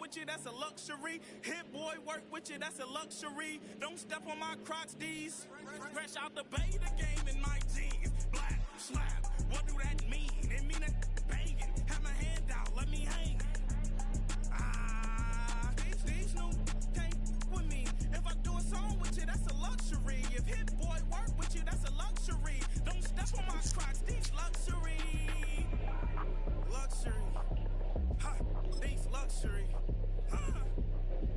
with you, that's a luxury. Hit boy work with you, that's a luxury. Don't step on my Crocs, D's. Fresh out the bay, the game in my jeans. Black, slap, what do that mean? It mean that banging. Have my hand out, let me hang. These new can't with me. If I do a song with you, that's a luxury. If hit boy work with you, that's a luxury. Don't step on my Crocs, these luxury. Luxury. Ha, these luxury. Ha,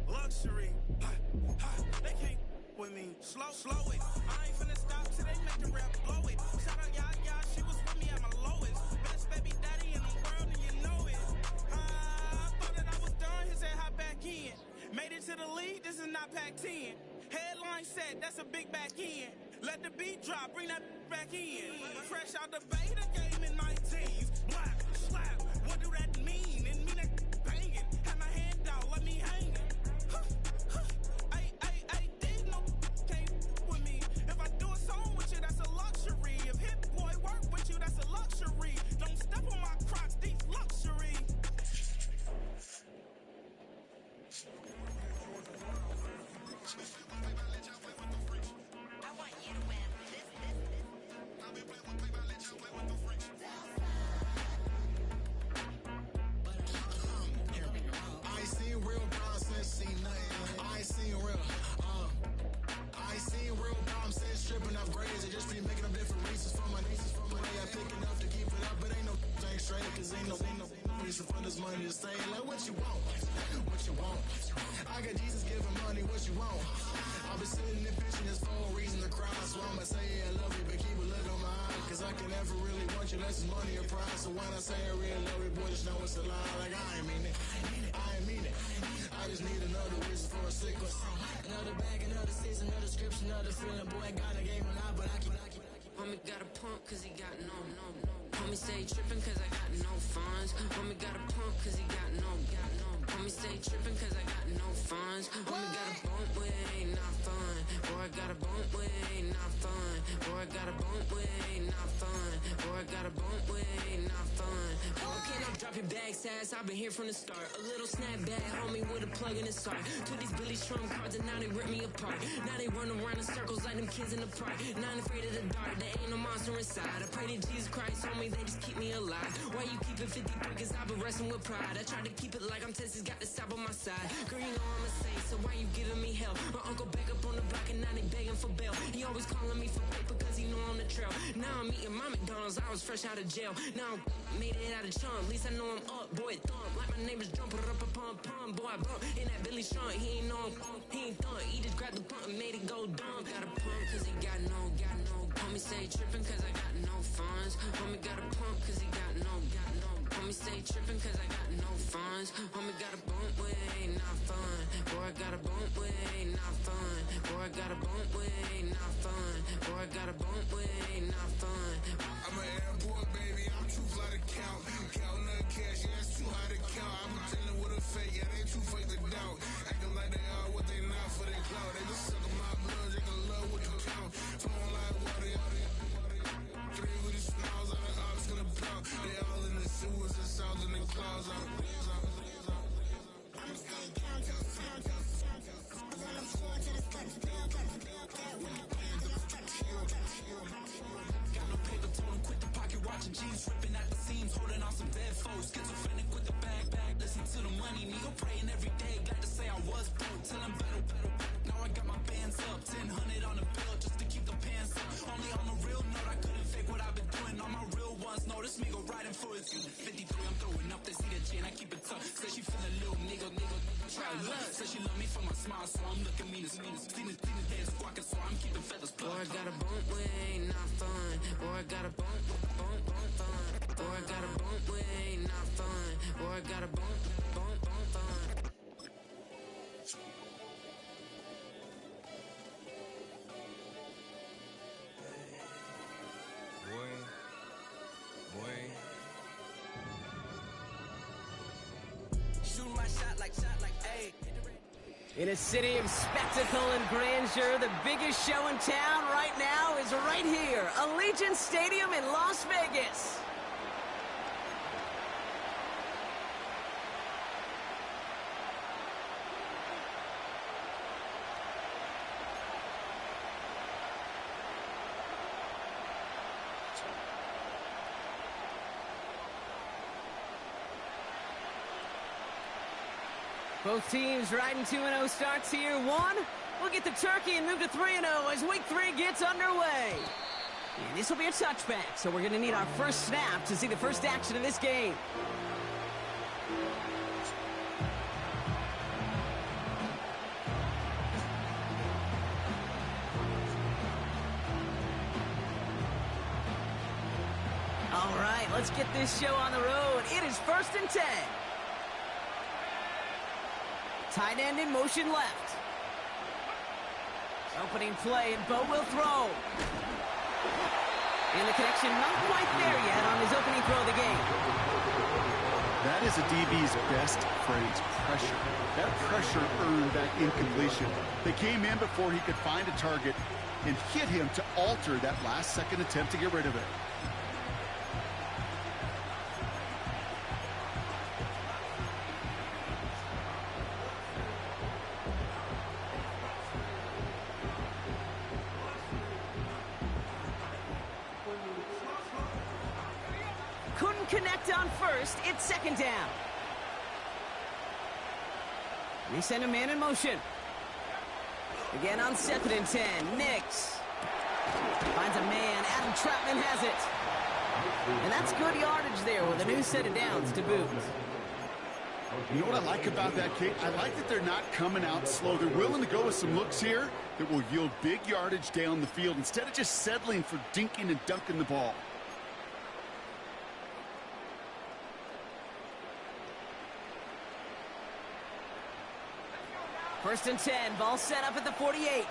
luxury. Ha, ha, they can't with me. Slow it. I ain't finna stop till they make the rap blow it. Shout out y'all, she was with me at my lowest. Best baby daddy in the world and you know it. I thought that I was done, he said hop back in. Made it to the league, this is not Pac-10. Headline set, that's a big back end. Let the beat drop, bring that back in. Fresh out the bay, the game in my jeans. Black, slap, what do that mean? It mean that banging. Have my hand out, let me hang it. These no can't with me. If I do a song with you, that's a luxury. If hit boy work with you, that's a luxury. Don't step on my Crocs, these luxury. I want you to win. I ain't seen real problems since seen nothing. I ain't seen real. I ain't seen real problems since stripping up grades. I just be making up different reasons for my nieces. For my day, I pick enough to keep it up, but ain't no thing straight. Cause ain't no reason for this money to stay. Like what you want, what you want. I got Jesus giving money, what you want. I've been sitting there pitching this for a reason to cry. So I'ma say yeah, I love you, but keep a look on my eye. Cause I can never really want you unless it's money or pride. So when I say I really love you, boy, just know it's a lie. Like I ain't mean it, I ain't mean it. I just need another reason for a sickness. Another bag, another season, another description, another feeling. Boy, I got a game a lot, but I keep. Homie got a pump cause he got no. Homie stay trippin' cause I got no funds. Homie got a pump cause he got no. Homie stay trippin' cause I got no funds. Homie got a bump with it ain't not fun. Boy, I got a bump with it ain't not fun. Boy, I got a bump with it ain't not fun. Boy, I got a bump with it ain't not fun. Oh, can I drop your bag, sass? I've been here from the start. A little snapback, homie, with a plug in his heart. Took these Billy Trump cards and now they rip me apart. Now they run around in circles like them kids in the park. Not afraid of the dark, there ain't no monster inside. I pray to Jesus Christ, homie, they just keep me alive. Why you keep it 53? Cause I've been wrestling with pride. I try to keep it like I'm Texas, got the stop on my side. Girl, you know I'm a saint, so why you giving me hell? My uncle back up on the block and now they begging for bail. He always calling me for paper cause he know I'm the trail. Now I'm eating my McDonald's, I was fresh out of jail. Now I'm made it out of chump, at least I know I'm up, boy, thump. Like my neighbors jumping up a pump, boy, I bump. In that Billy Strunk, he ain't know I'm he ain't thump. He just grabbed the pump and made it go dumb. Got a pump cause he got no. Homie stay trippin' cause I got no funds. Homie got a pump cause he got no. Homie stay trippin' cause I got no funds. Homie got a bump with it ain't not fun. Boy, I got a bump with it ain't not fun. Boy, I got a bump with it ain't not fun. Boy, I got a bump with it ain't not fun. I'm an airport baby, I'm too fly to count. Counting the cash, yeah, it's too high to count. I'm pretending with a fake, yeah, they too fake to doubt. Acting like they are what they not for their clout. They just suckin' my blood, they can love what you count. Flowing like water, three with the smiles on the ops gonna block. They all in the sewers and south in the clouds. I'ma stay down to the sound. On the floor to the cut. Got no paper, told him quit the pocket watching jeans, ripping at the seams, holding on some dead foes. Schizophrenic with the bag, listen to the money, nigga praying every day. Glad to say I was broke, till I'm better. Now I got my bands up, 1000 on the bill just to keep the pants up. Only on the real note, I couldn't fake what I've been doing. All my real ones know this nigga riding for his 53, I'm throwing up, they see the chain, I keep it tough. Say she feeling little nigga, try love. Say she love me for my smile, so I'm looking mean as Seen the head squawking, so I'm keeping feathers plucked. Boy, I got a bump with it ain't not fun. Boy, I got a bump fun. Boy, I got a bump with it ain't not fun. Boy, I got a bump fun. Boy. Shoot my shot like ayy. In a city of spectacle and grandeur, the biggest show in town right now is right here, Allegiant Stadium in Las Vegas. Both teams riding 2-0 starts here. One, we'll get the turkey and move to 3-0 as week 3 gets underway. And this will be a touchback, so we're going to need our first snap to see the first action of this game. All right, let's get this show on the road. It is 1st and 10. Tight end in motion left. Opening play, and Bo will throw. And the connection not quite there yet on his opening throw of the game. That is a DB's best phrase, pressure. That pressure earned that incompletion. They came in before he could find a target and hit him to alter that last-second attempt to get rid of it. Couldn't connect on first. It's 2nd down. They send a man in motion. Again on 2nd and 10. Nix finds a man. Adam Troutman has it. And that's good yardage there with a new set of downs to boot. You know what I like about that, Kate? I like that they're not coming out slow. They're willing to go with some looks here that will yield big yardage down the field instead of just settling for dinking and dunking the ball. First and 10, ball set up at the 48.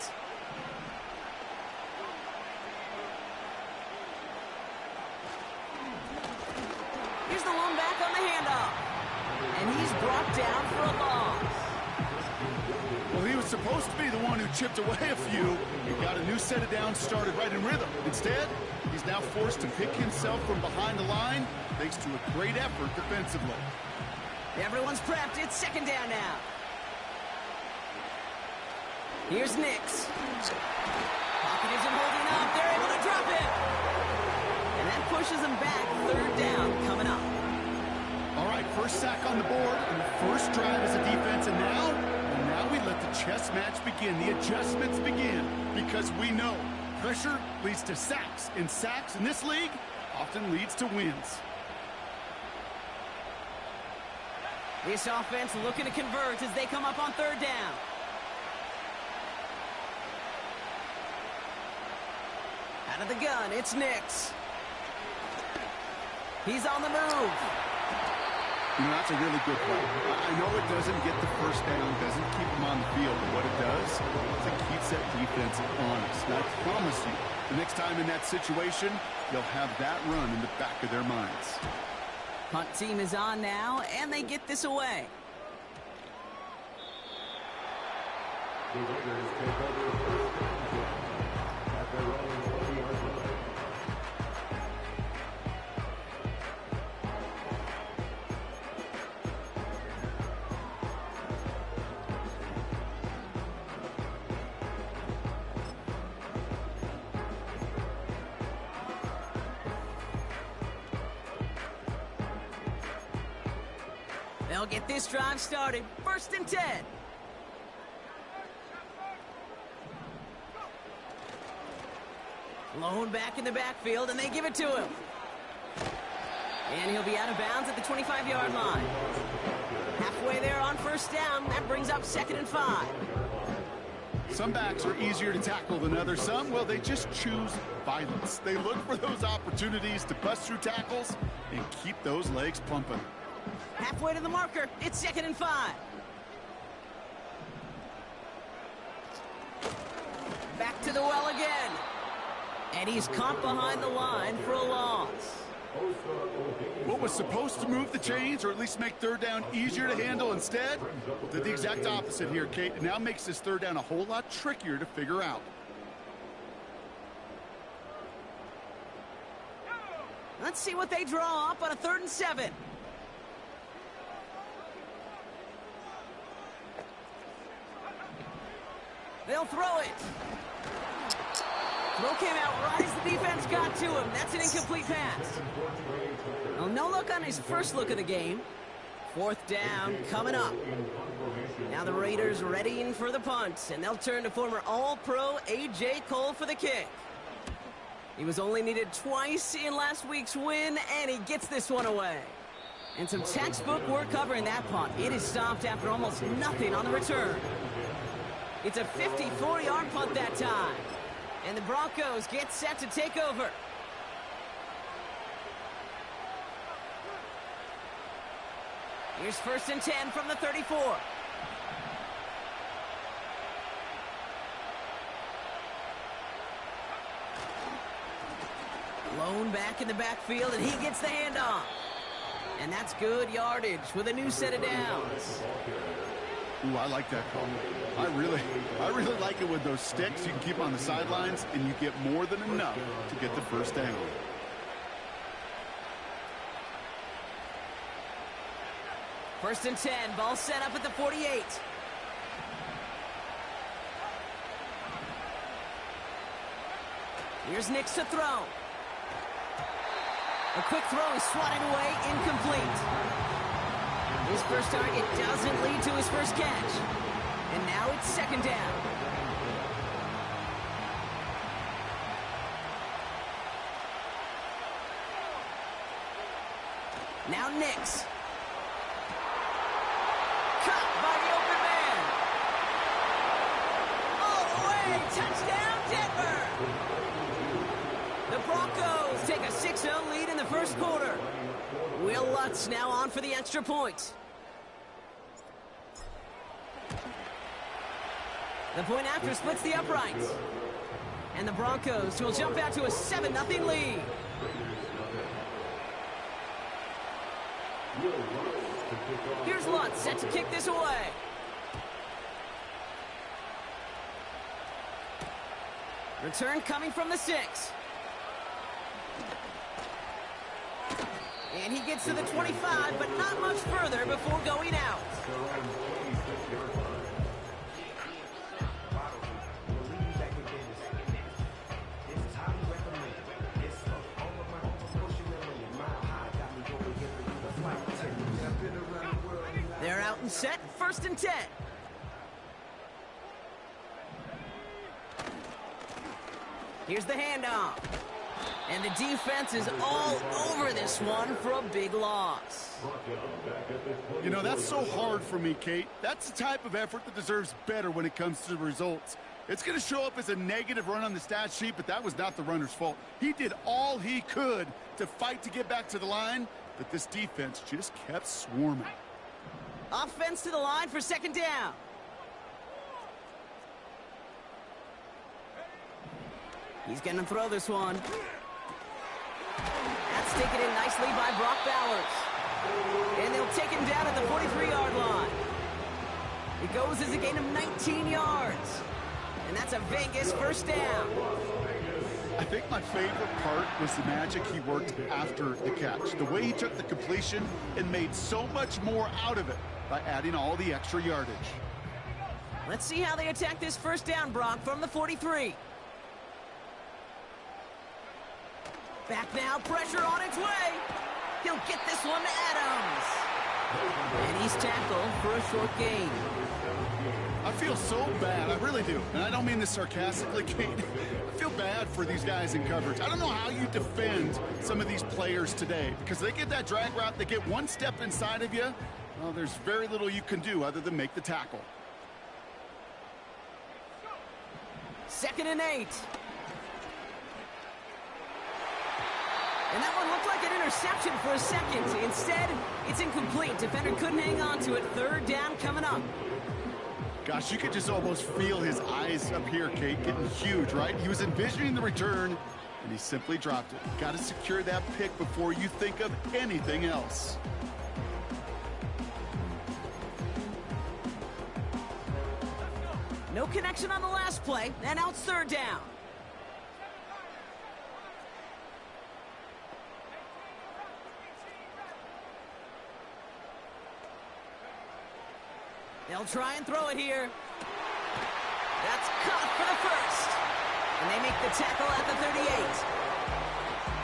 Here's the lone back on the handoff. And he's brought down for a loss. Well, he was supposed to be the one who chipped away a few. He got a new set of downs started right in rhythm. Instead, he's now forced to pick himself from behind the line thanks to a great effort defensively. Everyone's prepped. It's 2nd down now. Here's Nix. Pocket isn't holding up. They're able to drop it. And that pushes them back. 3rd down coming up. All right, first sack on the board and the first drive as a defense. And now we let the chess match begin. The adjustments begin because we know pressure leads to sacks. And sacks in this league often leads to wins. This offense looking to convert as they come up on 3rd down. Out of the gun, it's Nix. He's on the move. You know, that's a really good play. I know it doesn't get the first down, doesn't keep them on the field, but what it does is it keeps that defense honest. And I promise you, the next time in that situation, they'll have that run in the back of their minds. Punt team is on now, and they get this away. They'll get this drive started. 1st and 10. Lone back in the backfield, and they give it to him. And he'll be out of bounds at the 25-yard line. Halfway there on 1st down. That brings up 2nd and 5. Some backs are easier to tackle than others. Some, well, they just choose violence. They look for those opportunities to bust through tackles and keep those legs pumping. Halfway to the marker. It's 2nd and 5. Back to the well again. And he's caught behind the line for a loss. What was supposed to move the chains or at least make 3rd down easier to handle instead did the exact opposite here, Kate. It now makes this 3rd down a whole lot trickier to figure out. Let's see what they draw up on a 3rd and 7. They'll throw it. Throw came out right as the defense got to him. That's an incomplete pass. Well, no look on his first look of the game. 4th down coming up. Now the Raiders readying for the punt, and they'll turn to former All-Pro A.J. Cole for the kick. He was only needed twice in last week's win, and he gets this one away. And some textbook work covering that punt. It is stopped after almost nothing on the return. It's a 54-yard punt that time. And the Broncos get set to take over. Here's 1st and 10 from the 34. Blown back in the backfield, and he gets the handoff. And that's good yardage with a new set of downs. Ooh, I like that call. I really like it with those sticks. You can keep on the sidelines, and you get more than enough to get the 1st down. First and 10, ball set up at the 48. Here's Nix to throw. A quick throw is swatted away, incomplete. His first target doesn't lead to his first catch. And now it's 2nd down. Now Nix. Cut by the open man. All the way, touchdown Denver. The Broncos take a 6-0 lead in the 1st quarter. Will Lutz now on for the extra point. The point after splits the uprights. And the Broncos will jump out to a 7-0 lead. Here's Lutz set to kick this away. Return coming from the 6. And he gets to the 25, but not much further before going out. They're out and set, 1st and 10. Here's the handoff. And the defense is all over this one for a big loss. You know, that's so hard for me, Kate. That's the type of effort that deserves better when it comes to the results. It's going to show up as a negative run on the stat sheet, but that was not the runner's fault. He did all he could to fight to get back to the line, but this defense just kept swarming. Offense to the line for 2nd down. He's going to throw this one. That's taken in nicely by Brock Bowers. And they'll take him down at the 43-yard line. It goes as a gain of 19 yards. And that's a Vegas 1st down. I think my favorite part was the magic he worked after the catch. The way he took the completion and made so much more out of it by adding all the extra yardage. Let's see how they attack this 1st down, Brock, from the 43. Back now, pressure on its way. He'll get this one to Adams. And he's tackled for a short gain. I feel so bad, I really do. And I don't mean this sarcastically, Kate. I feel bad for these guys in coverage. I don't know how you defend some of these players today, because they get that drag route, they get one step inside of you. Well, there's very little you can do other than make the tackle. 2nd and 8. And that one looked like an interception for a second. Instead, it's incomplete. Defender couldn't hang on to it. 3rd down coming up. Gosh, you could just almost feel his eyes up here, Kate, getting huge, right? He was envisioning the return, and he simply dropped it. Got to secure that pick before you think of anything else. No connection on the last play, and now it's 3rd down. They'll try and throw it here. That's caught for the 1st. And they make the tackle at the 38.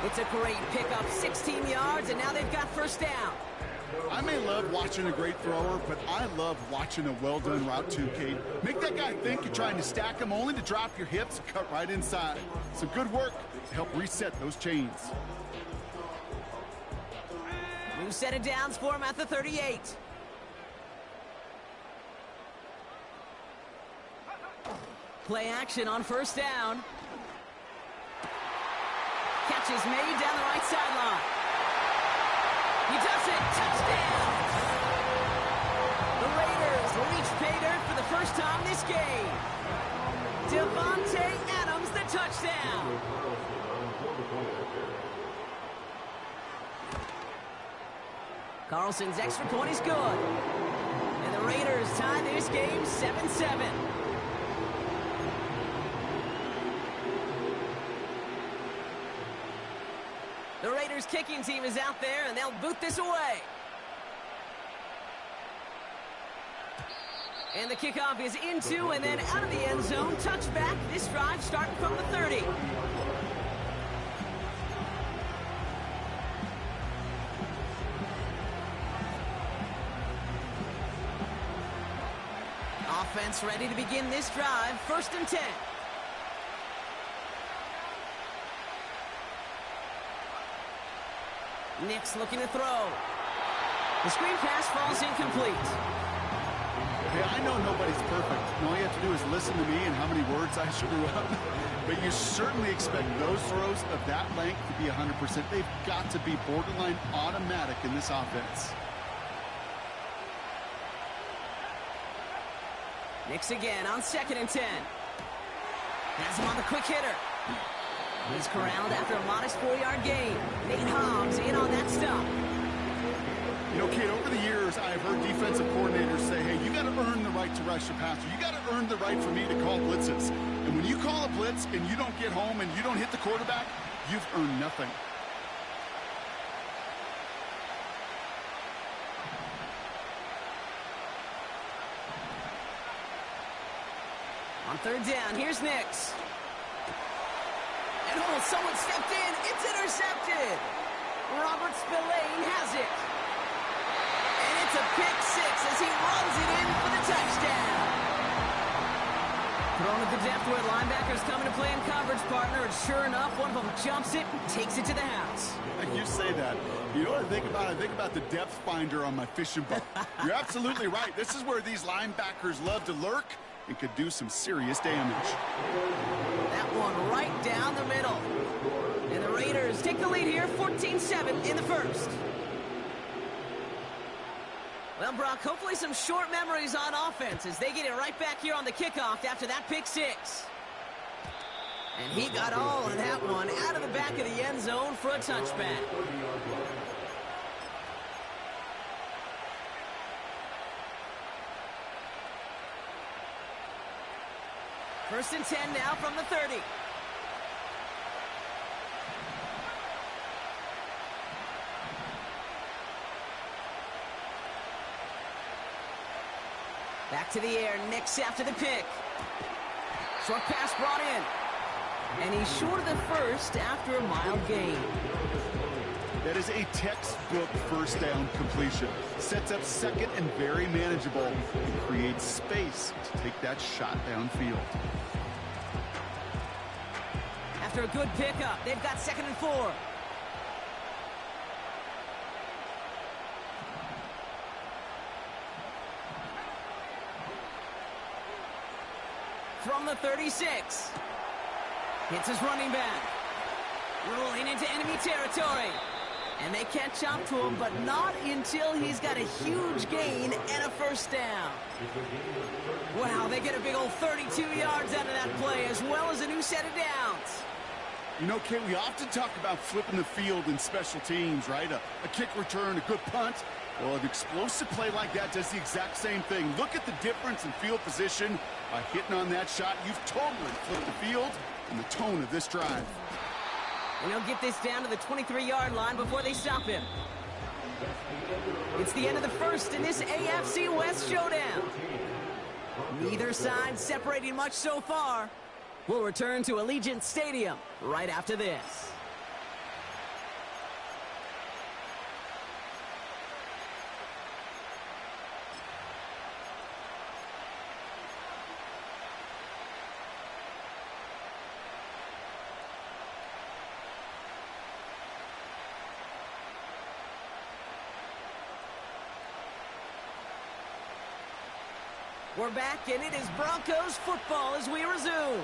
It's a great pickup, 16 yards, and now they've got 1st down. I may love watching a great thrower, but I love watching a well-done route too, Kate. Make that guy think you're trying to stack him only to drop your hips and cut right inside. Some good work to help reset those chains. New set of downs for him at the 38. Play action on first down. Catch is made down the right sideline. He does it. Touchdown! The Raiders reach pay dirt for the first time this game. Devontae Adams, the touchdown. Carlson's extra point is good. And the Raiders tie this game 7-7. The Raiders kicking team is out there, and they'll boot this away. And the kickoff is into and then out of the end zone. Touchback. This drive starting from the 30. Offense ready to begin this drive. 1st and 10. Nix looking to throw. The screen pass falls incomplete. Hey, I know nobody's perfect. And all you have to do is listen to me and how many words I screw up. But you certainly expect those throws of that length to be 100%. They've got to be borderline automatic in this offense. Nix again on 2nd and 10. Has him on the quick hitter. He's corralled after a modest 4-yard gain. Nate Hobbs in on that stop. You know, Kate, over the years, I've heard defensive coordinators say, hey, you got to earn the right to rush your passer. You got to earn the right for me to call blitzes. And when you call a blitz and you don't get home and you don't hit the quarterback, you've earned nothing. On 3rd down, here's Nix. And someone stepped in. It's intercepted. Robert Spillane has it. And it's a pick 6 as he runs it in for the touchdown. Thrown at the depth where linebackers coming to play in coverage, partner. And sure enough, one of them jumps it and takes it to the house. You say that. You know what I think about? I think about the depth finder on my fishing boat. You're absolutely right. This is where these linebackers love to lurk and could do some serious damage. That one right down the middle. And the Raiders take the lead here, 14-7 in the first. Well, Brock, hopefully some short memories on offense as they get it right back here on the kickoff after that pick 6. And he got all of that one out of the back of the end zone for a touchback. First and 10 now from the 30. Back to the air, Nix after the pick. Short pass brought in. And he's short of the first after a mild gain. That is a textbook first down completion. Sets up second and very manageable and creates space to take that shot downfield. After a good pickup, they've got 2nd and 4. From the 36. Hits his running back. Rolling into enemy territory. And they catch up to him, but not until he's got a huge gain and a first down. Wow, they get a big old 32 yards out of that play, as well as a new set of downs. You know, Kate, we often talk about flipping the field in special teams, right? A kick return, a good punt. Well, an explosive play like that does the exact same thing. Look at the difference in field position. By hitting on that shot, you've totally flipped the field and the tone of this drive. And he'll get this down to the 23-yard line before they stop him. It's the end of the first in this AFC West showdown. Neither side separating much so far. We'll return to Allegiant Stadium right after this. We're back, and it is Broncos football as we resume.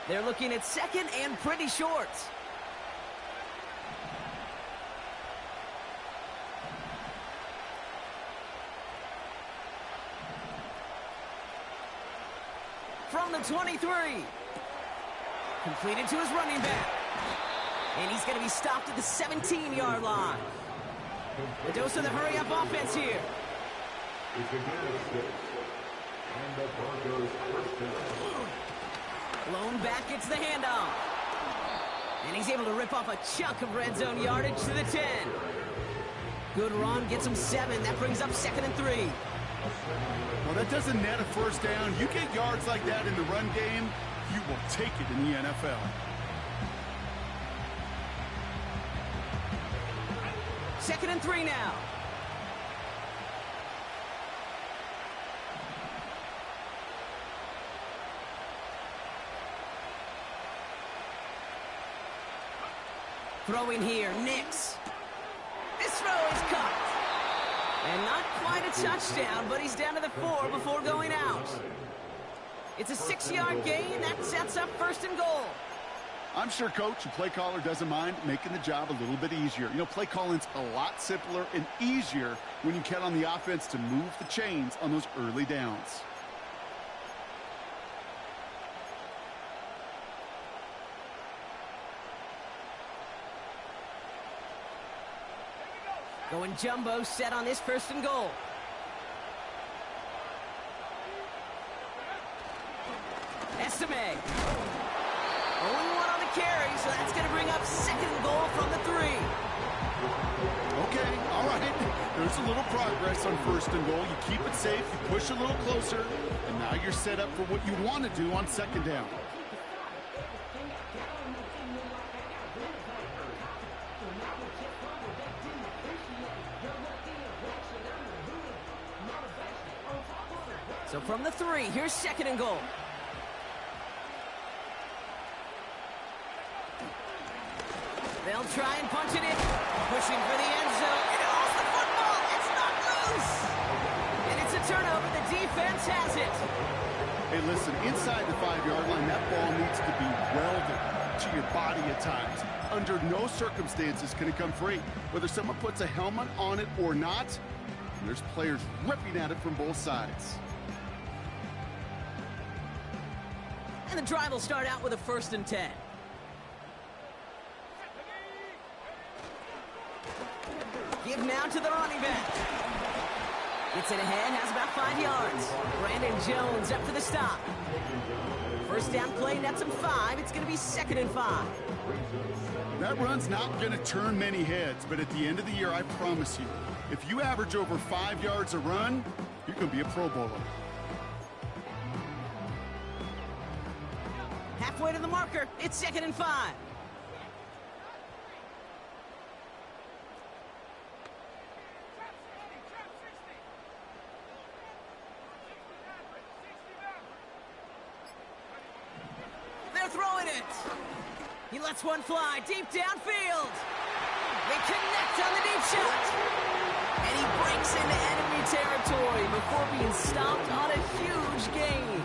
They're looking at second and pretty short. From the 23. Completed to his running back. And he's going to be stopped at the 17-yard line. The dose of the hurry-up offense here. Blown back, gets the handoff. And he's able to rip off a chunk of red zone yardage to the 10. Good run, gets him 7. That brings up 2nd and 3. Well, that doesn't net a first down. You get yards like that in the run game, you will take it in the NFL. Second and 3 now. Throwing here, Nix. This throw is caught. And not quite a touchdown, but he's down to the 4 before going out. It's a 6-yard gain. That sets up 1st and goal. I'm sure Coach, the play caller, doesn't mind making the job a little bit easier. You know, play calling's a lot simpler and easier when you count on the offense to move the chains on those early downs. Going jumbo set on this 1st and goal. Estime. Only one on the carry, so that's going to bring up 2nd and goal from the 3. Okay, all right. There's a little progress on 1st and goal. You keep it safe, you push a little closer, and now you're set up for what you want to do on 2nd down. So from the 3, here's 2nd and goal. They'll try and punch it in. Pushing for the end zone. It holds the football. It's not loose. And it's a turnover. The defense has it. Hey, listen, inside the 5-yard line, that ball needs to be welded to your body at times. Under no circumstances can it come free. Whether someone puts a helmet on it or not, there's players ripping at it from both sides. And the drive will start out with a 1st and 10. Give now to the running back. Gets it ahead, has about 5 yards. Brandon Jones up for the stop. 1st down play, nets him 5. It's going to be 2nd and 5. That run's not going to turn many heads, but at the end of the year, I promise you, if you average over 5 yards a run, you're going to be a Pro Bowler. Halfway to the marker, it's 2nd and 5. They're throwing it. He lets one fly deep downfield. They connect on the deep shot. And he breaks into enemy territory before being stopped on a huge gain.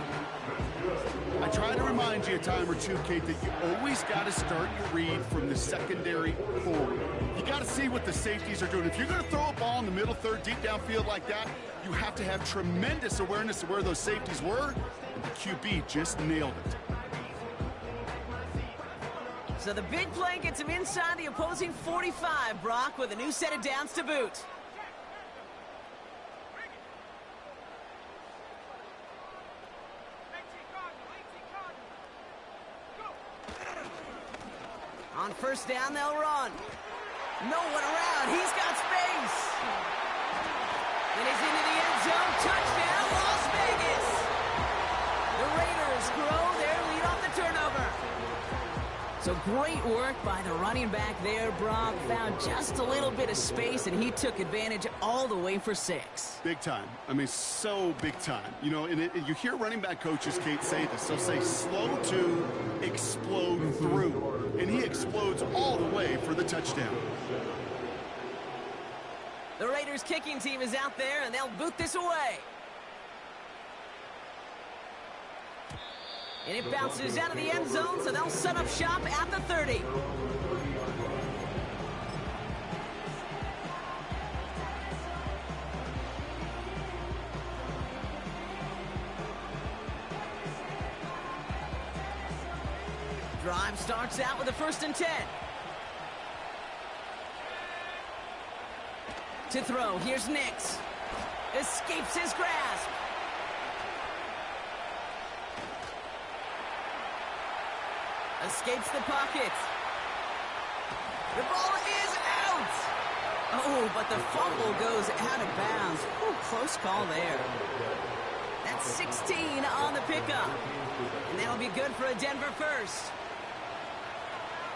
I try to remind you a time or two, Kate, that you always got to start your read from the secondary forward. You got to see what the safeties are doing. If you're going to throw a ball in the middle third, deep downfield like that, you have to have tremendous awareness of where those safeties were, and the QB just nailed it. So the big play gets him inside the opposing 45, Brock, with a new set of downs to boot. On 1st down, they'll run. No one around. He's got space. And he's into the end zone. Touchdown, Las Vegas. The Raiders grow their lead off the turnover. So great work by the running back there, Brock. Found just a little bit of space, and he took advantage all the way for 6. Big time. I mean, so big time. You know, and you hear running back coaches, Kate, say this. They'll say slow to explode through. And he explodes all the way for the touchdown. The Raiders kicking team is out there, and they'll boot this away. And it bounces out of the end zone, so they'll set up shop at the 30. Drive starts out with a 1st and 10. To throw, here's Nix. Escapes his grasp. Escapes the pocket. The ball is out! Oh, but the fumble goes out of bounds. Ooh, close call there. That's 16 on the pickup. And that'll be good for a Denver first.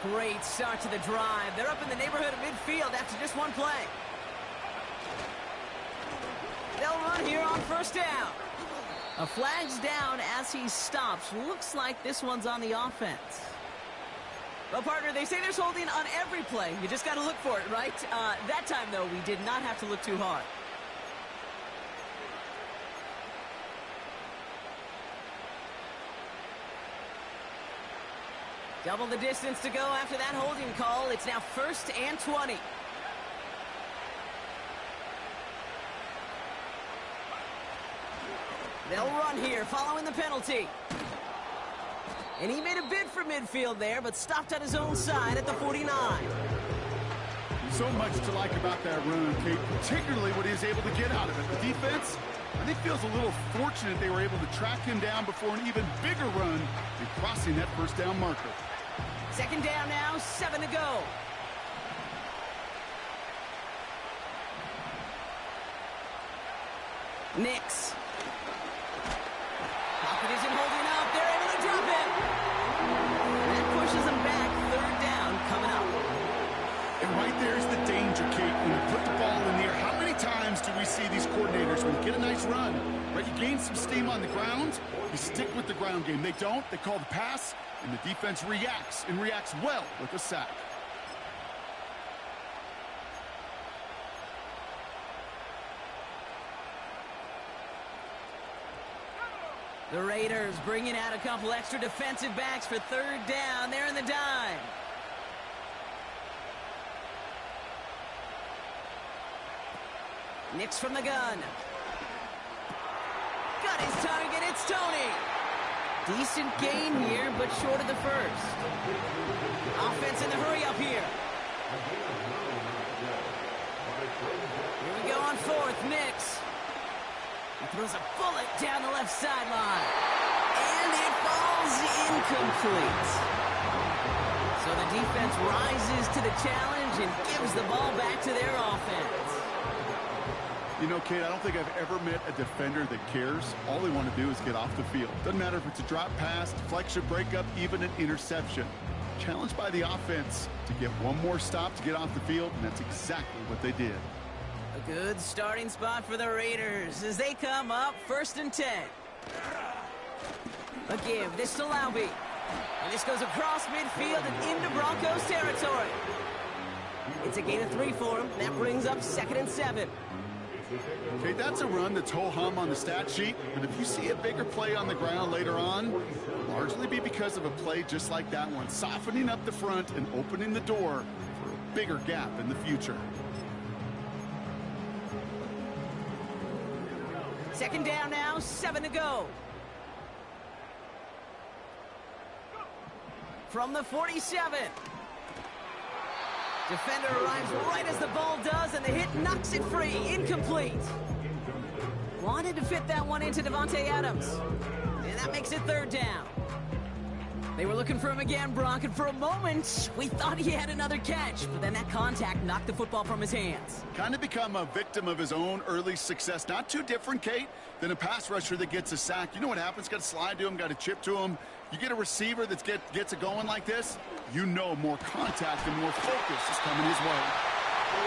Great start to the drive. They're up in the neighborhood of midfield after just one play. They'll run here on 1st down. A flag's down as he stops. Looks like this one's on the offense. Well, partner, they say there's holding on every play. You just got to look for it, right? That time, though, we did not have to look too hard. Double the distance to go after that holding call. It's now 1st and 20. They'll run here following the penalty. And he made a bid for midfield there, but stopped at his own side at the 49. So much to like about that run, Kate, particularly what he was able to get out of it. The defense, I think, feels a little fortunate they were able to track him down before an even bigger run and crossing that 1st down marker. 2nd down now, 7 to go. Nix. Pocket isn't holding up. They're able to drop it. That pushes them back. 3rd down coming up. And right there's the danger, Kate. When you put the ball in the air, how many times do we see these coordinators, when you get a nice run, right, you gain some steam on the ground, you stick with the ground game. They don't. They call the pass, and the defense reacts, and reacts well with a sack. The Raiders bringing out a couple extra defensive backs for 3rd down. They're in the dime. Nix from the gun. Got his target. It's Tony. Decent gain here, but short of the 1st. Offense in the hurry up here. Here we go on 4th. Nix. He throws a bullet down the left sideline. And it falls incomplete. So the defense rises to the challenge and gives the ball back to their offense. You know, Kate, I don't think I've ever met a defender that cares. All they want to do is get off the field. Doesn't matter if it's a drop pass, deflection, breakup, even an interception. Challenged by the offense to get one more stop to get off the field, and that's exactly what they did. A good starting spot for the Raiders as they come up 1st and 10. A give, this to Laube. And this goes across midfield and into Broncos territory. It's a gain of 3 for him. That brings up 2nd and 7. Okay, that's a run that's ho-hum on the stat sheet, but if you see a bigger play on the ground later on, it'll largely be because of a play just like that one, softening up the front and opening the door for a bigger gap in the future. 2nd down now, 7 to go. From the 47. Defender arrives right as the ball does, and the hit knocks it free. Incomplete. Wanted to fit that one into Davante Adams. And that makes it 3rd down. They were looking for him again, Brock, and for a moment, we thought he had another catch. But then that contact knocked the football from his hands. Kind of become a victim of his own early success. Not too different, Kate, than a pass rusher that gets a sack. You know what happens? Got to slide to him, got to chip to him. You get a receiver that gets it going like this, you know more contact and more focus is coming his way.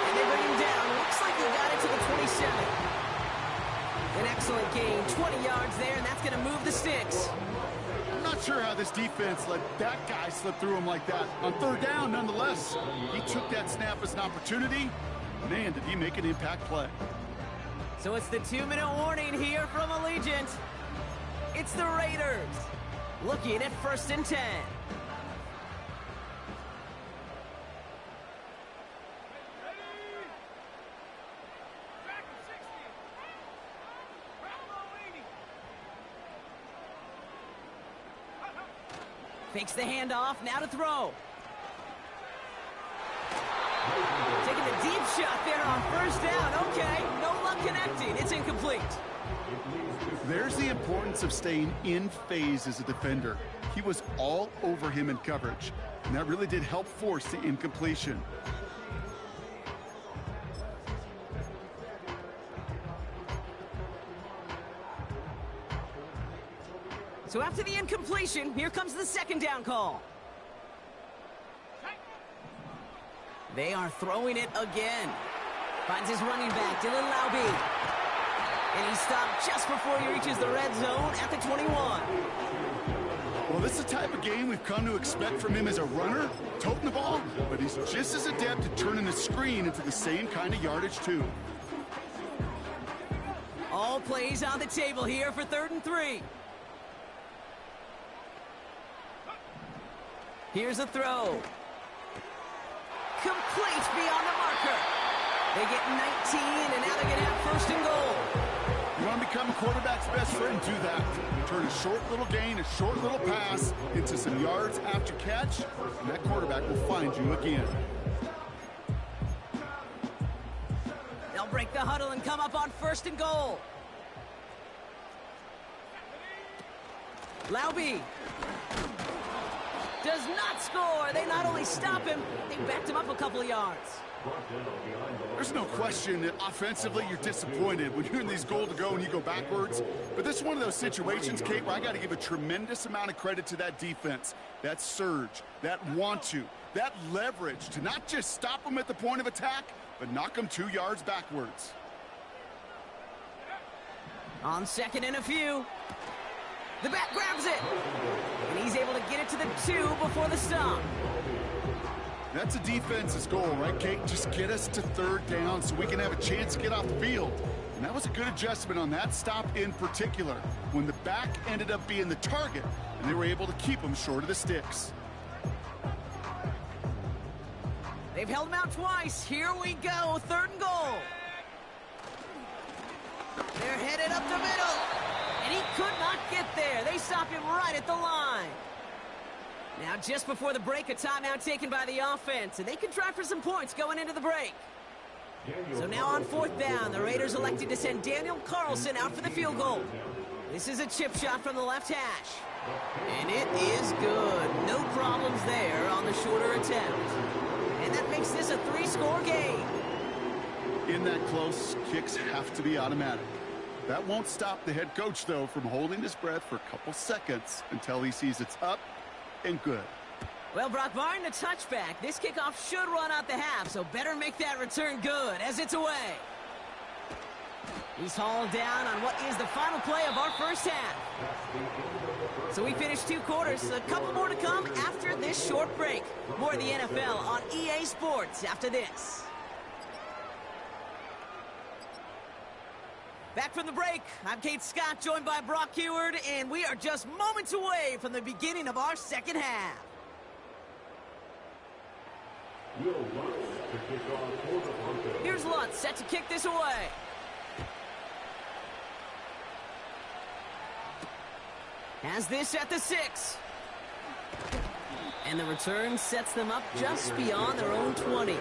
And they bring him down. Looks like he got it to the 27. An excellent gain. 20 yards there, and that's going to move the sticks. I'm not sure how this defense let that guy slip through him like that. On 3rd down, nonetheless, he took that snap as an opportunity. Man, did he make an impact play. So it's the 2-minute warning here from Allegiant. It's the Raiders. Looking at 1st and 10. Fakes the handoff, now to throw. Taking a deep shot there on 1st down. Okay, no luck connecting. It's incomplete. There's the importance of staying in phase as a defender. He was all over him in coverage, and that really did help force the incompletion. So after the incompletion, here comes the 2nd down call. They are throwing it again. Finds his running back, Dylan Laube. And he stopped just before he reaches the red zone at the 21. Well, this is the type of game we've come to expect from him as a runner, toting the ball, but he's just as adept at turning the screen into the same kind of yardage, too. All plays on the table here for 3rd and 3. Here's a throw. Complete beyond the marker. They get 19, and now they're going to have 1st and goal. You want to become a quarterback's best friend, do that. Turn a short little gain, a short little pass into some yards after catch, and that quarterback will find you again. They'll break the huddle and come up on 1st and goal. Laube does not score. They not only stop him, they backed him up a couple of yards. There's no question that offensively you're disappointed when you're in these goal to go and you go backwards. But this is one of those situations, Kate, where I got to give a tremendous amount of credit to that defense. That surge, that want to, that leverage to not just stop them at the point of attack, but knock them 2 yards backwards. On 2nd and a few. The back grabs it. And he's able to get it to the 2 before the stop. That's a defense's goal, right, Kate? Just get us to 3rd down so we can have a chance to get off the field. And that was a good adjustment on that stop in particular, when the back ended up being the target, and they were able to keep him short of the sticks. They've held him out twice. Here we go, 3rd and goal. They're headed up the middle, and he could not get there. They stop him right at the line. Now, just before the break, a timeout taken by the offense, and they can try for some points going into the break. So now on 4th down, the Raiders elected to send Daniel Carlson out for the field goal. This is a chip shot from the left hash. And it is good. No problems there on the shorter attempt. And that makes this a 3-score game. In that close, kicks have to be automatic. That won't stop the head coach, though, from holding his breath for a couple seconds until he sees it's up and good. Well, Brock, barring the touchback, this kickoff should run out the half, so better make that return good as it's away. He's hauled down on what is the final play of our 1st half. So we finished 2 quarters, a couple more to come after this short break. More of the NFL on EA Sports after this. Back from the break, I'm Kate Scott, joined by Brock Huard, and we are just moments away from the beginning of our 2nd half. Here's Lutz set to kick this away. Has this at the 6. And the return sets them up just beyond their own 20.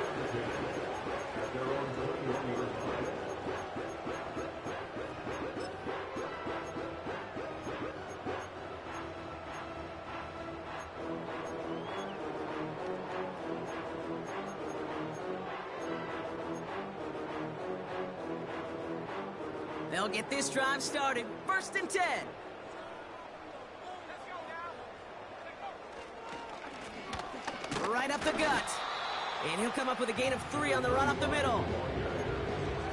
They'll get this drive started. 1st and 10. Right up the gut. And he'll come up with a gain of 3 on the run up the middle.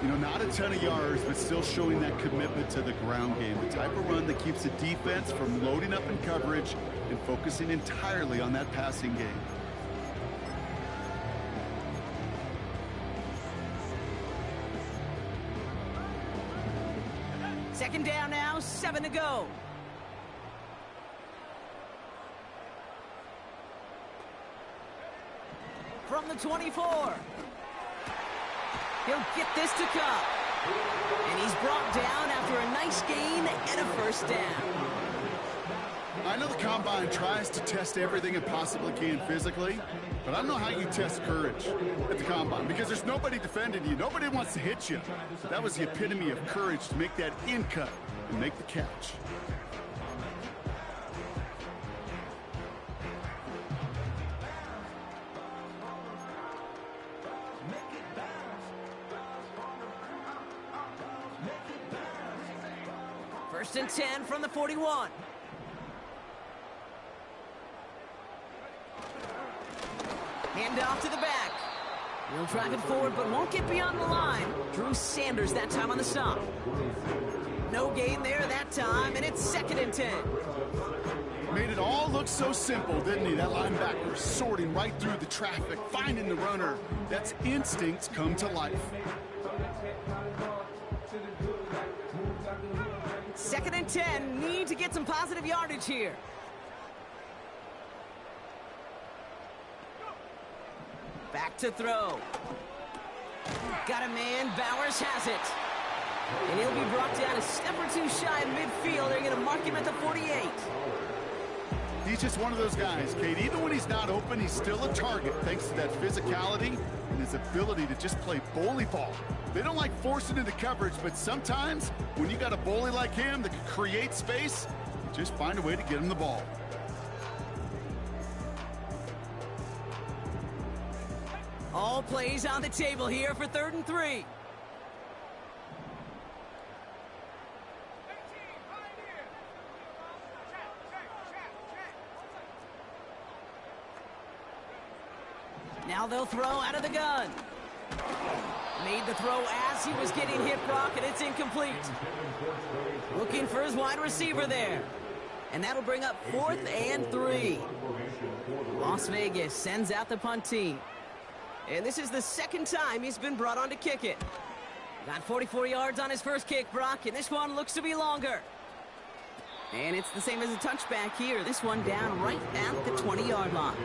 You know, not a ton of yards, but still showing that commitment to the ground game. The type of run that keeps the defense from loading up in coverage and focusing entirely on that passing game. Second down now, 7 to go. from the 24. He'll get this to come. And he's brought down after a nice gain and a first down. I know the Combine tries to test everything it possibly can physically, but I don't know how you test courage at the Combine because there's nobody defending you. Nobody wants to hit you. That was the epitome of courage to make that in cut and make the catch. First and 10 from the 41. Hand off to the back. He'll drive it forward, but won't get beyond the line. Drew Sanders that time on the stop. No gain there that time, and it's second and 10. Made it all look so simple, didn't he? That linebacker sorting right through the traffic, finding the runner. That's instincts come to life. Second and 10, need to get some positive yardage here. Back to throw. Got a man, Bowers has it. And he'll be brought down a step or two shy of midfield. They're going to mark him at the 48. He's just one of those guys, Kate. Even when he's not open, he's still a target thanks to that physicality and his ability to just play bully ball. They don't like forcing into coverage, but sometimes when you got a bully like him that can create space, just find a way to get him the ball. All plays on the table here for 3rd and 3. Now they'll throw out of the gun. Made the throw as he was getting hit, Brock, and it's incomplete. Looking for his wide receiver there. And that'll bring up 4th and 3. Las Vegas sends out the punt team. And this is the second time he's been brought on to kick it. Got 44 yards on his first kick, Brock, and this one looks to be longer. And it's the same as a touchback here. This one down right at the 20-yard line.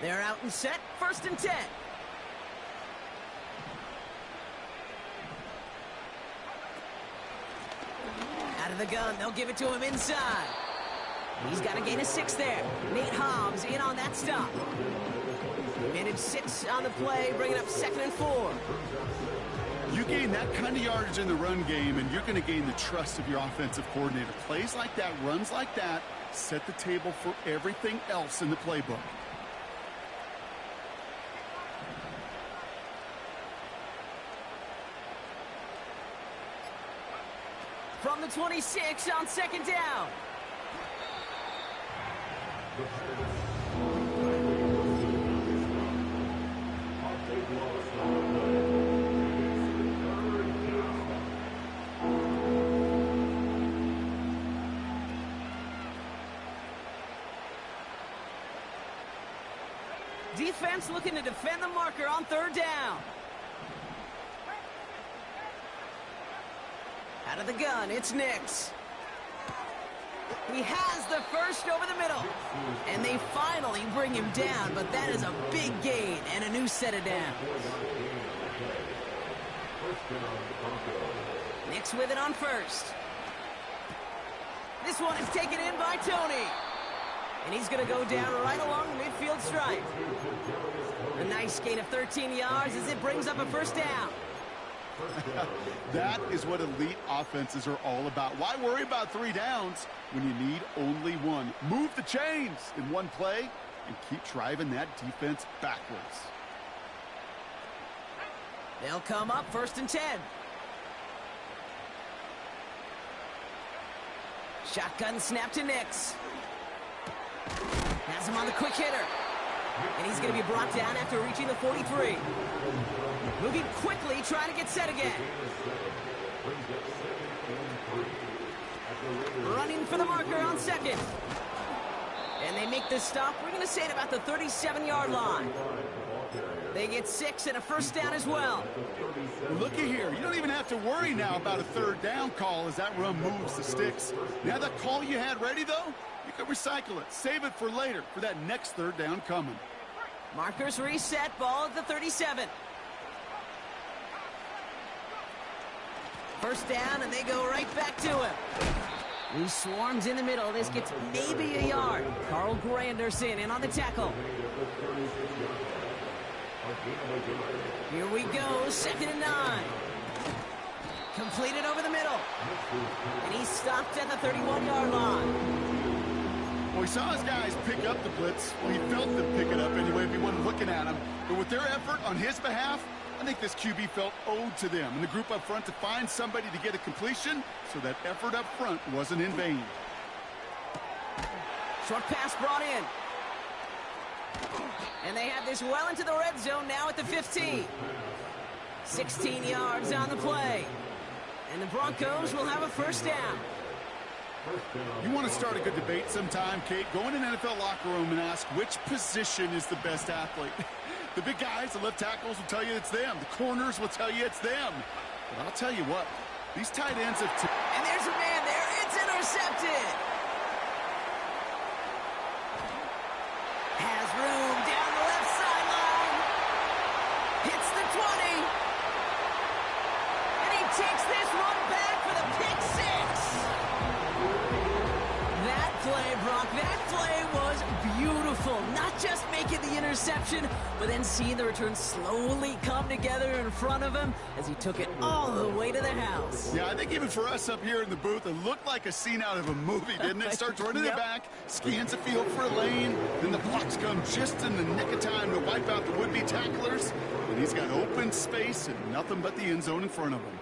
They're out and set, 1st and 10. Out of the gun, they'll give it to him inside. He's got a gain of 6 there. Nate Hobbs in on that stop. Managed 6 on the play, bringing up 2nd and 4. You gain that kind of yardage in the run game, and you're going to gain the trust of your offensive coordinator. Plays like that, runs like that, set the table for everything else in the playbook. From the 26 on 2nd down. Defense looking to defend the marker on 3rd down. Out of the gun, it's Nix. He has the first over the middle. And they finally bring him down, but that is a big gain and a new set of downs. Nix with it on 1st. This one is taken in by Tony. And he's going to go down right along the midfield stripe. A nice gain of 13 yards as it brings up a 1st down. That is what elite offenses are all about. Why worry about 3 downs when you need only 1? Move the chains in one play and keep driving that defense backwards. They'll come up 1st and 10. Shotgun snap to Nix. Has him on the quick hitter. And he's going to be brought down after reaching the 43. Moving quickly, trying to get set again. Running for the marker on 2nd. And they make this stop, we're going to say at about the 37-yard line. They get 6 and a first down as well. Well, looky here. You don't even have to worry now about a third down call as that run moves the sticks. Now that call you had ready, though, you can recycle it. Save it for later for that next third down coming. Markers reset, ball at the 37. First down, and they go right back to him. He swarms in the middle. This gets maybe a yard. Carl Granderson in on the tackle. Here we go, 2nd and 9. Completed over the middle. And he stopped at the 31-yard line. Well, he saw his guys pick up the blitz. Well, he felt them pick it up anyway if he wasn't looking at him. But with their effort on his behalf, I think this QB felt owed to them and the group up front to find somebody to get a completion so that effort up front wasn't in vain. Short pass brought in. And they have this well into the red zone now at the 15. 16 yards on the play. And the Broncos will have a first down. You want to start a good debate sometime, Kate? Go in an NFL locker room and ask which position is the best athlete. The big guys, the left tackles will tell you it's them. The corners will tell you it's them. But I'll tell you what, these tight ends have... And there's a man there. It's intercepted. Has room down the left sideline. Hits the 20. And he takes this one back for the pick 6. That play, Brock, that play was beautiful. Not just making the interception, but then seeing the return slowly come together in front of him as he took it all the way to the house. Yeah, I think even for us up here in the booth, it looked like a scene out of a movie, didn't it? Starts running it back, scans the field for a lane, then the blocks come just in the nick of time to wipe out the would-be tacklers, and he's got open space and nothing but the end zone in front of him.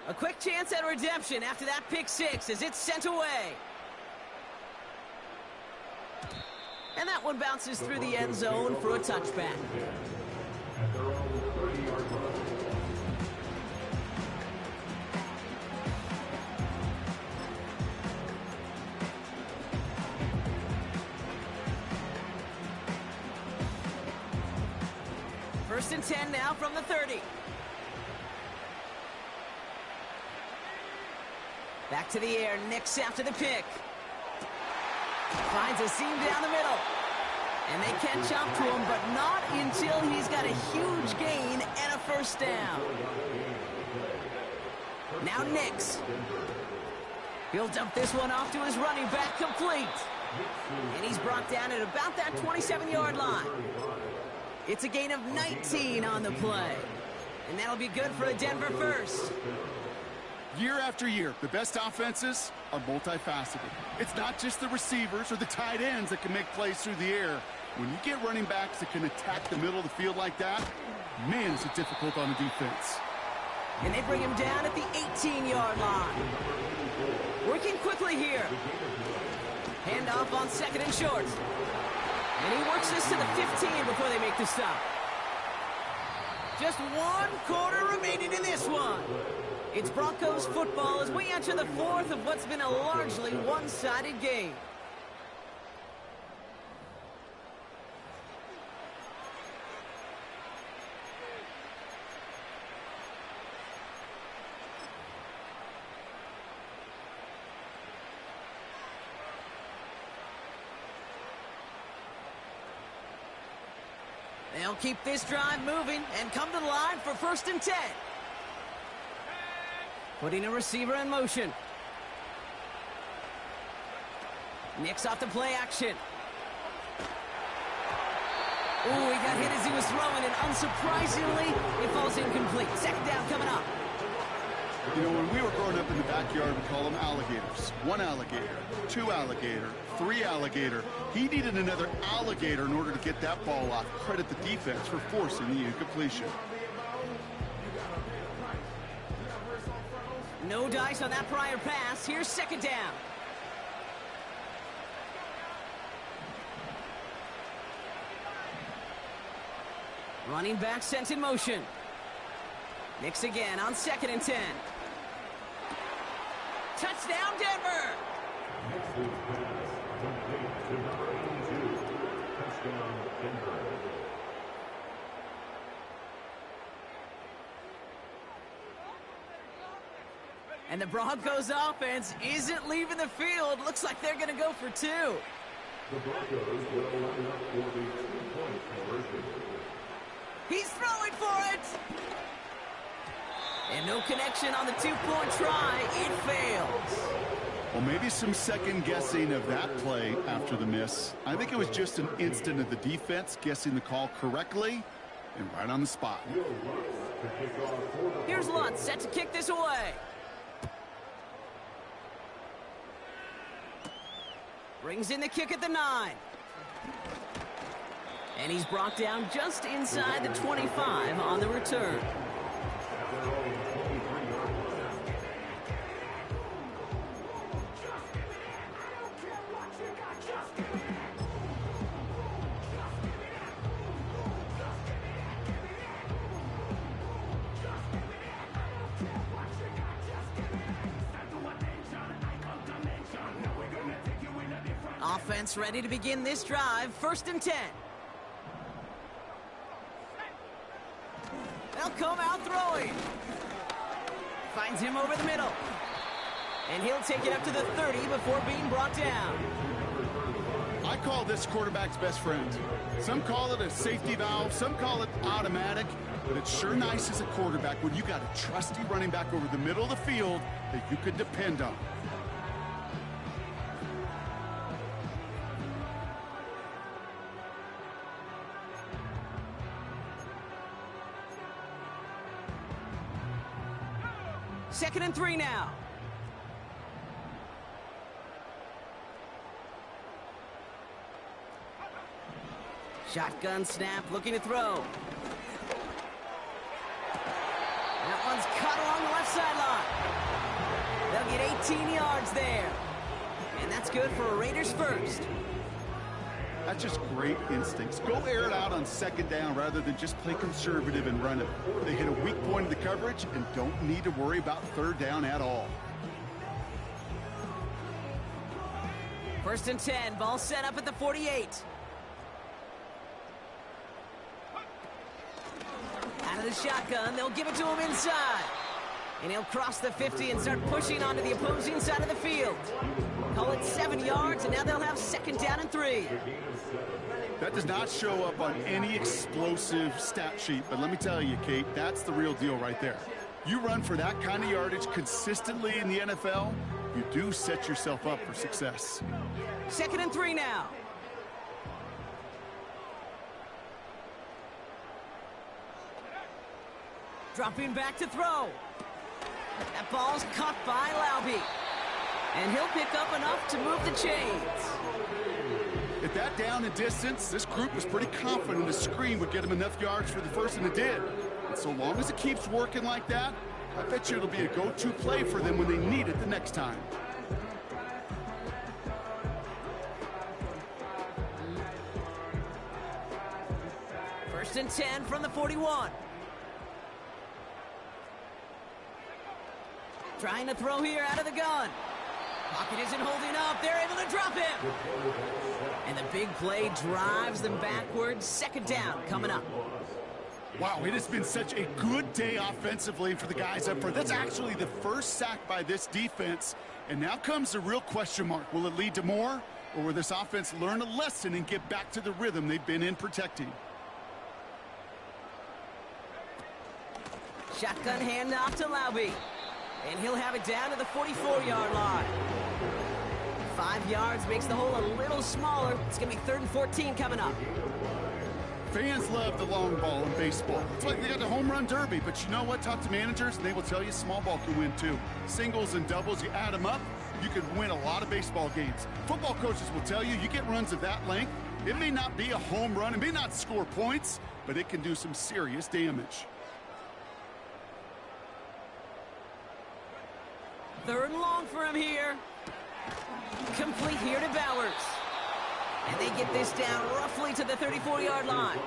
A quick chance at redemption after that pick 6 as it's sent away. And that one bounces through the end zone for a touchback. First and 10 now from the 30. Back to the air, Nix after the pick. Finds a seam down the middle. And they catch up to him, but not until he's got a huge gain and a first down. Now Nix. He'll dump this one off to his running back, complete. And he's brought down at about that 27-yard line. It's a gain of 19 on the play. And that'll be good for a Denver first. Year after year, the best offenses are multifaceted. It's not just the receivers or the tight ends that can make plays through the air. When you get running backs that can attack the middle of the field like that, man, is it difficult on the defense. And they bring him down at the 18-yard line. Working quickly here. Handoff on 2nd and short. And he works this to the 15 before they make the stop. Just 1 quarter remaining in this one. It's Broncos football as we enter the 4th of what's been a largely one-sided game. They'll keep this drive moving and come to the line for 1st and 10. Putting a receiver in motion. Nix off the play action. Ooh, he got hit as he was throwing, and unsurprisingly, it falls incomplete. 2nd down coming up. You know, when we were growing up in the backyard, we call them alligators. 1 alligator, 2 alligator, 3 alligator. He needed another alligator in order to get that ball off. Credit the defense for forcing the incompletion. No dice on that prior pass. Here's 2nd down. Running back sent in motion. Nix again on 2nd and 10. Touchdown, Denver! And the Broncos offense isn't leaving the field. Looks like they're going to go for two. The Broncos will line up for the 2-point conversion. He's throwing for it. And no connection on the two-point try. It fails. Well, maybe some second guessing of that play after the miss. I think it was just an instant of the defense guessing the call correctly and right on the spot. Here's Lutz set to kick this away. Brings in the kick at the 9. And he's brought down just inside the 25 on the return. Offense ready to begin this drive. 1st and 10. They'll come out throwing. Finds him over the middle. And he'll take it up to the 30 before being brought down. I call this quarterback's best friend. Some call it a safety valve, some call it automatic, but it's sure nice as a quarterback when you got a trusty running back over the middle of the field that you can depend on. Second and 3 now. Shotgun snap, looking to throw. That one's cut along the left sideline. They'll get 18 yards there. And that's good for a Raiders first. That's just great instincts. Go air it out on 2nd down rather than just play conservative and run it. They hit a weak point in the coverage and don't need to worry about 3rd down at all. 1st and 10, ball set up at the 48. Out of the shotgun, they'll give it to him inside. And he'll cross the 50 and start pushing onto the opposing side of the field. Call it 7 yards, and now they'll have 2nd down and 3. That does not show up on any explosive stat sheet, but let me tell you, Kate, that's the real deal right there. You run for that kind of yardage consistently in the NFL, you do set yourself up for success. 2nd and 3 now. Dropping back to throw. That ball's caught by Laube. And he'll pick up enough to move the chains. At that down and distance, this group was pretty confident the screen would get him enough yards for the first, and it did. And so long as it keeps working like that, I bet you it'll be a go-to play for them when they need it the next time. First and 10 from the 41. Trying to throw here out of the gun. Pocket isn't holding up. They're able to drop him. And the big play drives them backwards. 2nd down coming up. Wow, it has been such a good day offensively for the guys up front. That's actually the first sack by this defense. And now comes the real question mark. Will it lead to more? Or will this offense learn a lesson and get back to the rhythm they've been in protecting? Shotgun handoff to Laube. And he'll have it down to the 44-yard line. 5 yards makes the hole a little smaller. It's going to be 3rd and 14 coming up. Fans love the long ball in baseball. It's like they got the home run derby. But you know what? Talk to managers, and they will tell you small ball can win too. Singles and doubles, you add them up, you can win a lot of baseball games. Football coaches will tell you, you get runs of that length, it may not be a home run, it may not score points, but it can do some serious damage. 3rd and long for him here. Complete here to Bowers. And they get this down roughly to the 34-yard line.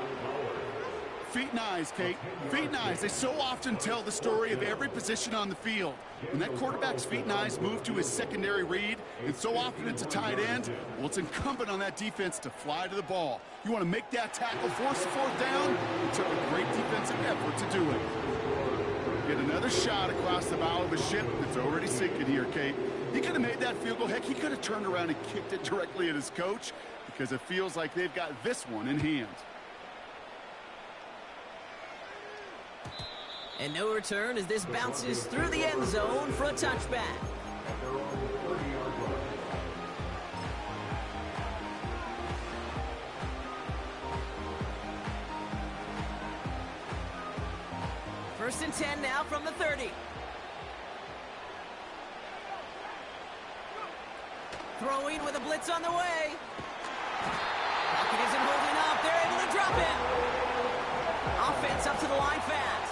Feet and eyes, Kate. Feet and eyes. They so often tell the story of every position on the field. When that quarterback's feet and eyes move to his secondary read, and so often it's a tight end, well, it's incumbent on that defense to fly to the ball. You want to make that tackle, force the 4th down? It took a great defensive effort to do it. Get another shot across the bow of a ship that's already sinking here, Kate. He could have made that field goal. Heck, he could have turned around and kicked it directly at his coach because it feels like they've got this one in hand. And no return as this bounces through the end zone for a touchback. First and 10 now from the 30. Throwing with a blitz on the way. Pocket isn't holding up. They're able to drop it. Offense up to the line fast.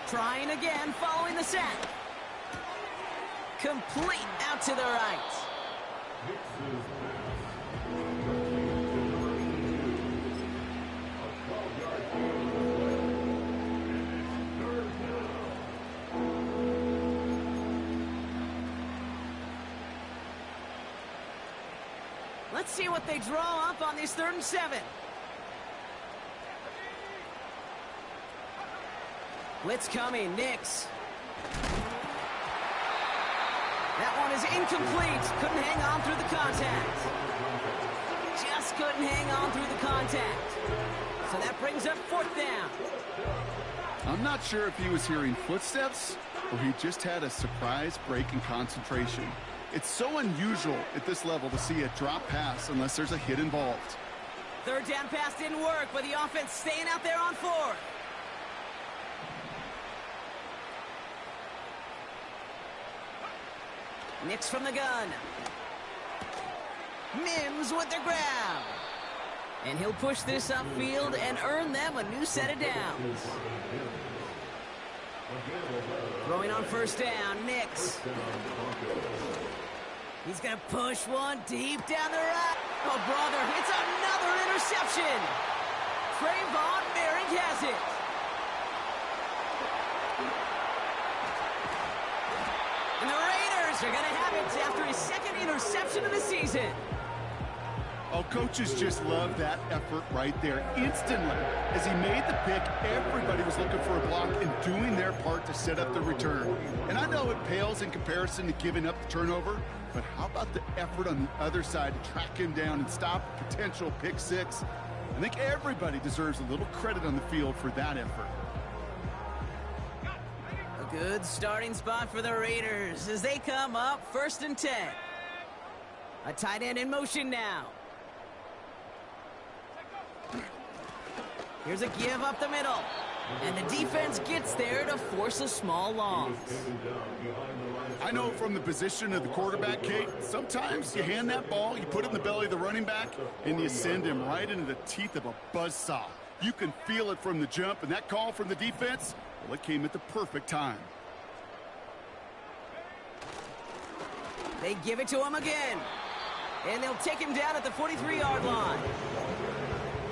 Trying again, following the sack. Complete out to the right. Let's see what they draw up on this 3rd and 7. Blitz coming, Nix. That one is incomplete. Couldn't hang on through the contact. Just couldn't hang on through the contact. So that brings up 4th down. I'm not sure if he was hearing footsteps or he just had a surprise break in concentration. It's so unusual at this level to see a drop pass unless there's a hit involved. 3rd down pass didn't work, but the offense staying out there on 4th. Nix from the gun. Mims with the grab. And he'll push this upfield and earn them a new set of downs. Throwing on 1st down, Nix. He's going to push one deep down the right. Oh, brother, it's another interception. Trayvon Merrick has it. And the Raiders are going to have it after his 2nd interception of the season. Oh, coaches just love that effort right there. Instantly, as he made the pick, everybody was looking for a block and doing their part to set up the return. And I know it pales in comparison to giving up the turnover, but how about the effort on the other side to track him down and stop a potential pick 6? I think everybody deserves a little credit on the field for that effort. A good starting spot for the Raiders as they come up 1st and 10. A tight end in motion now. Here's a give up the middle. And the defense gets there to force a small loss. I know from the position of the quarterback, Kate, sometimes you hand that ball, you put it in the belly of the running back, and you send him right into the teeth of a buzzsaw. You can feel it from the jump, and that call from the defense, well, it came at the perfect time. They give it to him again. And they'll take him down at the 43-yard line.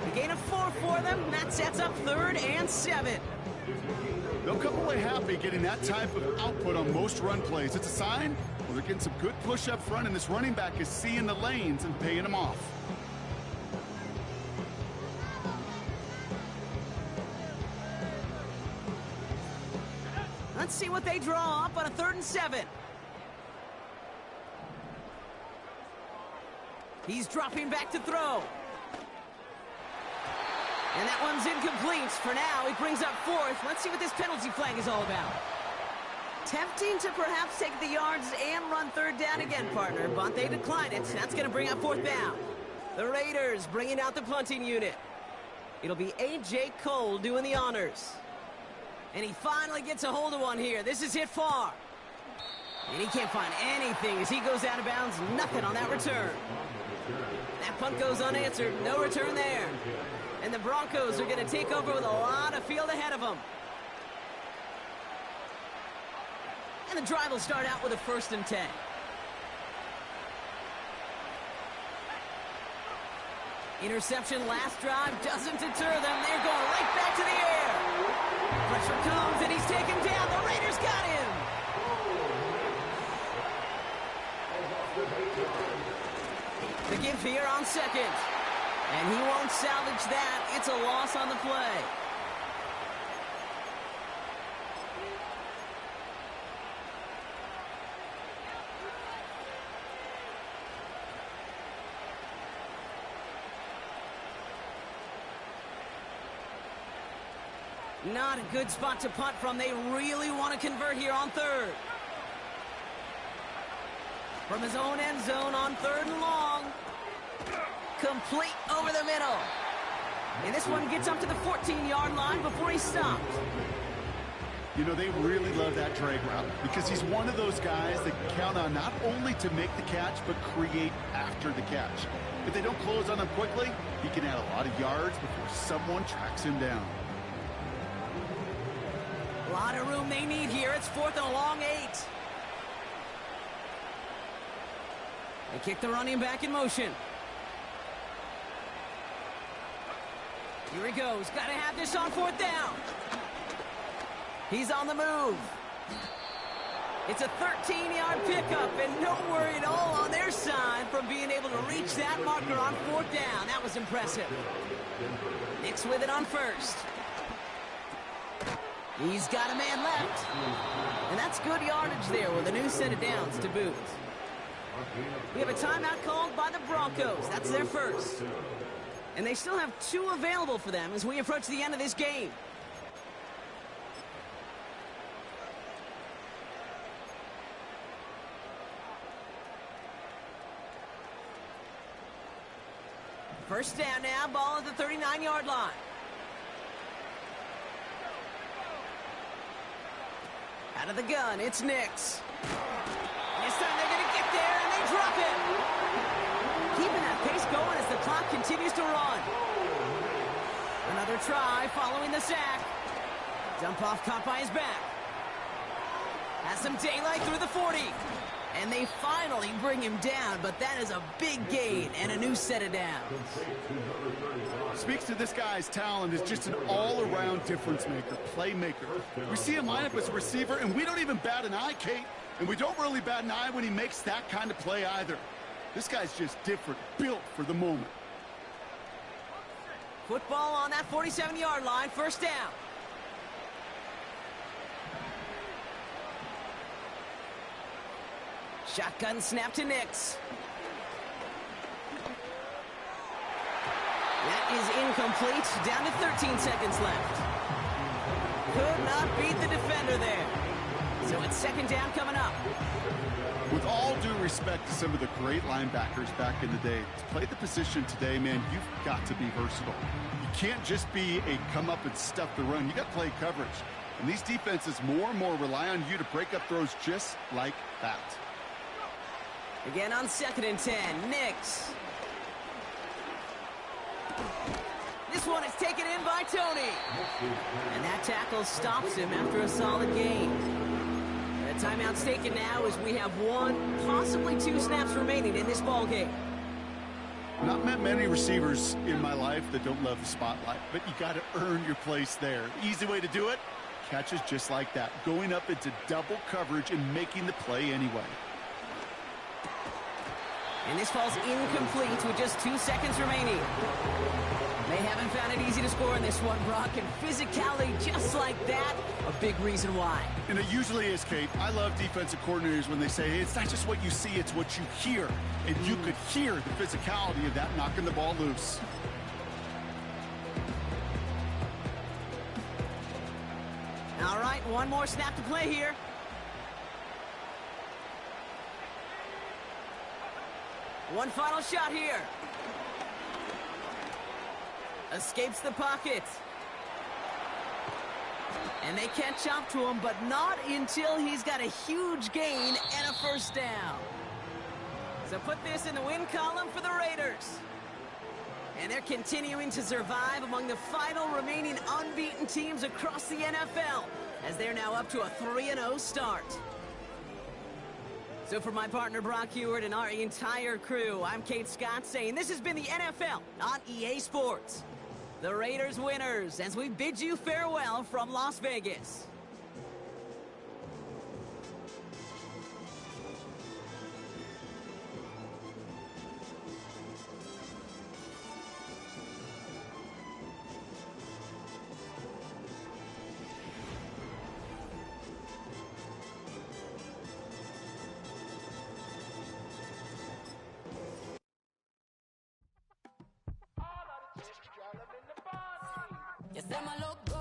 A gain of 4 for them. That sets up 3rd and 7. They'll come away happy getting that type of output on most run plays. It's a sign, well, they're getting some good push up front, and this running back is seeing the lanes and paying them off. Let's see what they draw up on a 3rd and 7. He's dropping back to throw. And that one's incomplete. For now, he brings up 4th. Let's see what this penalty flag is all about. Tempting to perhaps take the yards and run 3rd down again, partner, but they decline it. That's going to bring up 4th down. The Raiders bringing out the punting unit. It'll be A.J. Cole doing the honors. And he finally gets a hold of one here. This is hit far. And he can't find anything as he goes out of bounds. Nothing on that return. That punt goes unanswered. No return there. And the Broncos are going to take over with a lot of field ahead of them. And the drive will start out with a 1st and 10. Interception last drive doesn't deter them. They're going right back to the air. Pressure comes and he's taken down. The Raiders got him. The give here on second. And he won't salvage that. It's a loss on the play. Not a good spot to punt from. They really want to convert here on third. From his own end zone on third and long. Complete over the middle. And this one gets up to the 14-yard line before he stopped. You know, they really love that drag route because he's one of those guys that count on not only to make the catch, but create after the catch. If they don't close on him quickly, he can add a lot of yards before someone tracks him down. A lot of room they need here. It's 4th and a long 8. They kick the running back in motion. Here he goes. Got to have this on 4th down. He's on the move. It's a 13-yard pickup, and no worry at all on their side from being able to reach that marker on 4th down. That was impressive. Nix with it on 1st. He's got a man left. And that's good yardage there with a new set of downs to boot. We have a timeout called by the Broncos. That's their first. And they still have 2 available for them as we approach the end of this game. First down now, ball at the 39-yard line. Out of the gun, it's Nix. This time they're going to get there, and they drop it. Keeping that pace going as the clock continues to run. Another try following the sack. Dump off caught by his back. Has some daylight through the 40. And they finally bring him down, but that is a big gain and a new set of downs. Speaks to this guy's talent as just an all-around difference maker, playmaker. We see him line up as a receiver, and we don't even bat an eye, Kate. And we don't really bat an eye when he makes that kind of play either. This guy's just different, built for the moment. Football on that 47-yard line, first down. Shotgun snap to Nix. That is incomplete. Down to 13 seconds left. Could not beat the defender there. So it's second down coming up. With all due respect to some of the great linebackers back in the day, to play the position today, man, you've got to be versatile. You can't just be a come up and stuff the run. You got to play coverage. And these defenses more and more rely on you to break up throws just like that. Again on 2nd and 10, Nix. This one is taken in by Tony. And that tackle stops him after a solid gain. The timeout's taken now as we have 1, possibly 2 snaps remaining in this ball game. Not met many receivers in my life that don't love the spotlight, but you got to earn your place there. The easy way to do it, catches just like that, going up into double coverage and making the play anyway. And this falls incomplete with just 2 seconds remaining. They haven't found it easy to score in this one, Brock, and physicality just like that, a big reason why. And it usually is, Kate. I love defensive coordinators when they say, hey, it's not just what you see, it's what you hear. And you could hear the physicality of that knocking the ball loose. All right, 1 more snap to play here. One final shot here. Escapes the pocket. And they catch up to him, but not until he's got a huge gain and a first down. So put this in the win column for the Raiders. And they're continuing to survive among the final remaining unbeaten teams across the NFL, as they're now up to a 3-0 start. So for my partner Brock Huard and our entire crew, I'm Kate Scott saying this has been the NFL on EA Sports. The Raiders winners as we bid you farewell from Las Vegas. You say my look good.